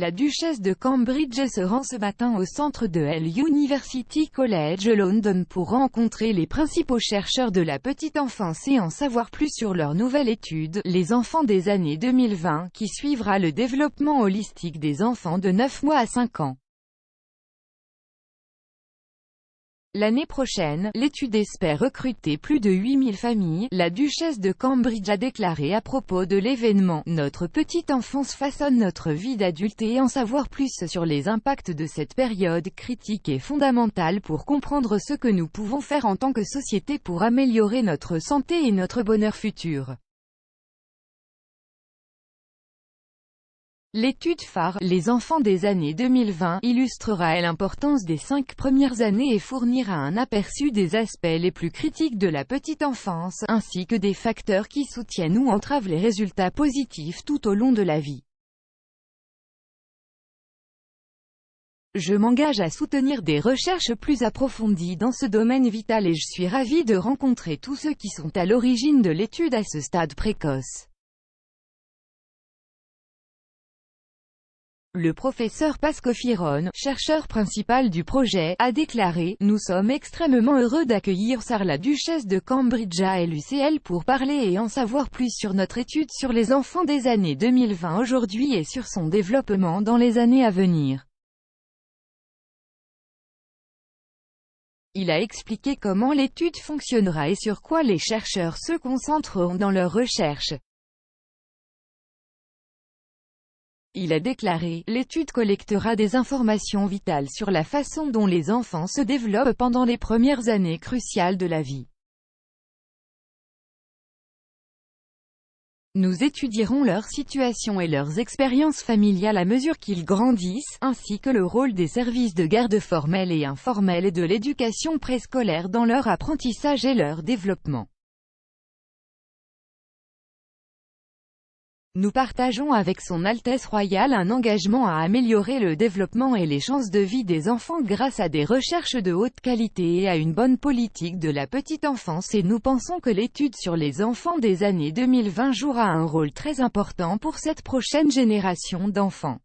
La duchesse de Cambridge se rend ce matin au centre de University College London pour rencontrer les principaux chercheurs de la petite enfance et en savoir plus sur leur nouvelle étude, Les enfants des années 2020, qui suivra le développement holistique des enfants de 9 mois à 5 ans. L'année prochaine, l'étude espère recruter plus de 8000 familles, la duchesse de Cambridge a déclaré à propos de l'événement. Notre petite enfance façonne notre vie d'adulte et en savoir plus sur les impacts de cette période critique est fondamental pour comprendre ce que nous pouvons faire en tant que société pour améliorer notre santé et notre bonheur futur. L'étude phare, Les enfants des années 2020, illustrera l'importance des 5 premières années et fournira un aperçu des aspects les plus critiques de la petite enfance, ainsi que des facteurs qui soutiennent ou entravent les résultats positifs tout au long de la vie. Je m'engage à soutenir des recherches plus approfondies dans ce domaine vital et je suis ravi de rencontrer tous ceux qui sont à l'origine de l'étude à ce stade précoce. Le professeur Pascal Firon, chercheur principal du projet, a déclaré « Nous sommes extrêmement heureux d'accueillir Sarah la duchesse de Cambridge à LUCL pour parler et en savoir plus sur notre étude sur les enfants des années 2020 aujourd'hui et sur son développement dans les années à venir. » Il a expliqué comment l'étude fonctionnera et sur quoi les chercheurs se concentreront dans leurs recherches. Il a déclaré, l'étude collectera des informations vitales sur la façon dont les enfants se développent pendant les premières années cruciales de la vie. Nous étudierons leur situation et leurs expériences familiales à mesure qu'ils grandissent, ainsi que le rôle des services de garde formels et informels et de l'éducation préscolaire dans leur apprentissage et leur développement. Nous partageons avec Son Altesse Royale un engagement à améliorer le développement et les chances de vie des enfants grâce à des recherches de haute qualité et à une bonne politique de la petite enfance et nous pensons que l'étude sur les enfants des années 2020 jouera un rôle très important pour cette prochaine génération d'enfants.